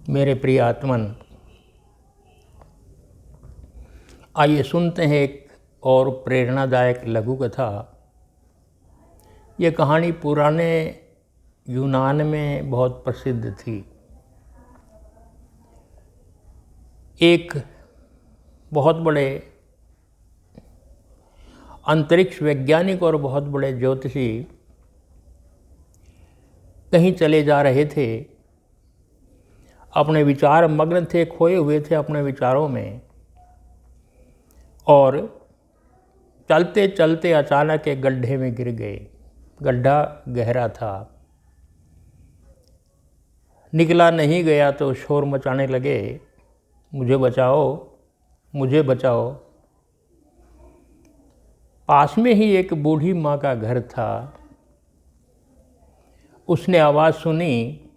मेरे प्रिय आत्मन, आइए सुनते हैं एक और प्रेरणादायक लघु कथा। ये कहानी पुराने यूनान में बहुत प्रसिद्ध थी। एक बहुत बड़े अंतरिक्ष वैज्ञानिक और बहुत बड़े ज्योतिषी कहीं चले जा रहे थे, अपने विचार मग्न थे, खोए हुए थे अपने विचारों में, और चलते चलते अचानक एक गड्ढे में गिर गए। गड्ढा गहरा था, निकला नहीं गया तो शोर मचाने लगे, मुझे बचाओ, मुझे बचाओ। पास में ही एक बूढ़ी माँ का घर था। उसने आवाज़ सुनी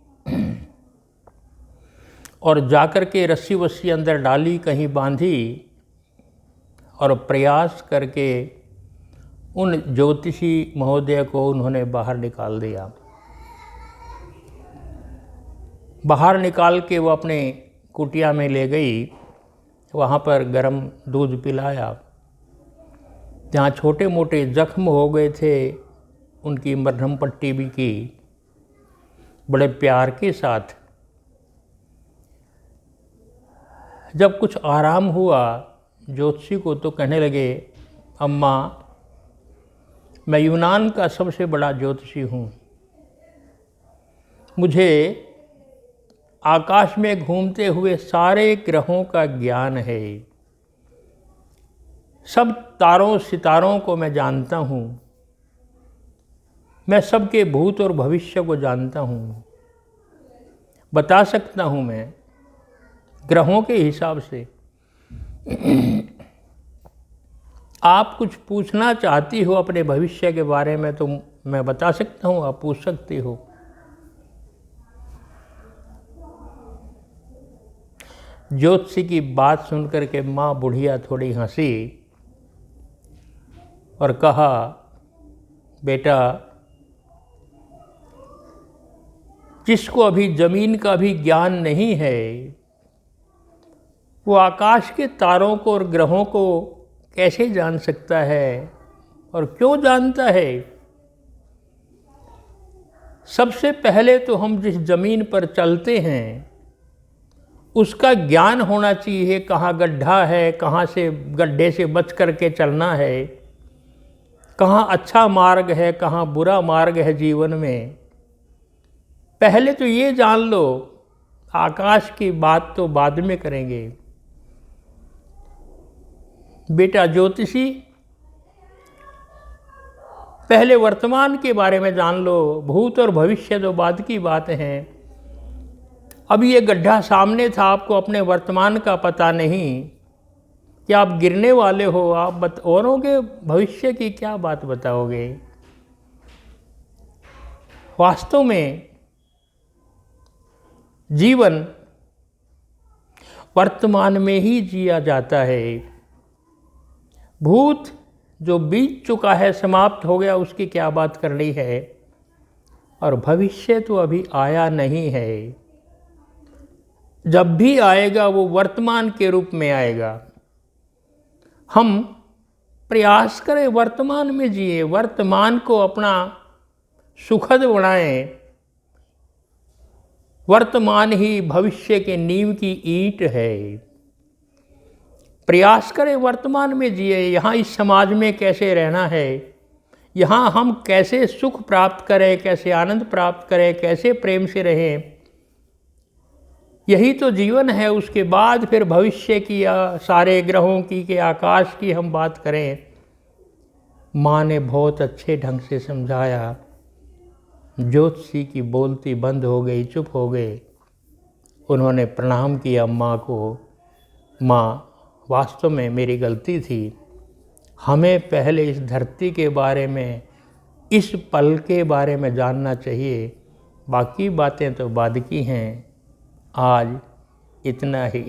और जाकर के रस्सी वस्सी अंदर डाली, कहीं बांधी, और प्रयास करके उन ज्योतिषी महोदय को उन्होंने बाहर निकाल दिया। बाहर निकाल के वो अपने कुटिया में ले गई। वहाँ पर गर्म दूध पिलाया। जहाँ छोटे मोटे जख्म हो गए थे उनकी मरहम पट्टी भी की, बड़े प्यार के साथ। जब कुछ आराम हुआ ज्योतिषी को तो कहने लगे, अम्मा, मैं यूनान का सबसे बड़ा ज्योतिषी हूँ। मुझे आकाश में घूमते हुए सारे ग्रहों का ज्ञान है। सब तारों सितारों को मैं जानता हूँ। मैं सबके भूत और भविष्य को जानता हूँ। बता सकता हूँ मैं ग्रहों के हिसाब से। आप कुछ पूछना चाहती हो अपने भविष्य के बारे में तो मैं बता सकता हूँ, आप पूछ सकती हो। ज्योतिषी की बात सुनकर के माँ बुढ़िया थोड़ी हंसी और कहा, बेटा, जिसको अभी जमीन का भी ज्ञान नहीं है, वो आकाश के तारों को और ग्रहों को कैसे जान सकता है और क्यों जानता है? सबसे पहले तो हम जिस जमीन पर चलते हैं उसका ज्ञान होना चाहिए। कहाँ गड्ढा है, कहाँ से गड्ढे से बच करके चलना है, कहाँ अच्छा मार्ग है, कहाँ बुरा मार्ग है जीवन में। पहले तो ये जान लो। आकाश की बात तो बाद में करेंगे। बेटा ज्योतिषी, पहले वर्तमान के बारे में जान लो। भूत और भविष्य तो बाद की बात है। अभी ये गड्ढा सामने था, आपको अपने वर्तमान का पता नहीं कि आप गिरने वाले हो। आप औरों के भविष्य की क्या बात बताओगे? वास्तव में जीवन वर्तमान में ही जिया जाता है। भूत जो बीत चुका है, समाप्त हो गया, उसकी क्या बात करनी है। और भविष्य तो अभी आया नहीं है। जब भी आएगा वो वर्तमान के रूप में आएगा। हम प्रयास करें वर्तमान में जिए, वर्तमान को अपना सुखद बनाएं। वर्तमान ही भविष्य के नींव की ईंट है। प्रयास करें वर्तमान में जिए। यहाँ इस समाज में कैसे रहना है, यहाँ हम कैसे सुख प्राप्त करें, कैसे आनंद प्राप्त करें, कैसे प्रेम से रहें, यही तो जीवन है। उसके बाद फिर भविष्य की या सारे ग्रहों की के आकाश की हम बात करें। माँ ने बहुत अच्छे ढंग से समझाया। ज्योतिषी की बोलती बंद हो गई, चुप हो गए। उन्होंने प्रणाम किया माँ को। माँ, वास्तव में मेरी गलती थी। हमें पहले इस धरती के बारे में, इस पल के बारे में जानना चाहिए। बाकी बातें तो बाद की हैं। आज इतना ही।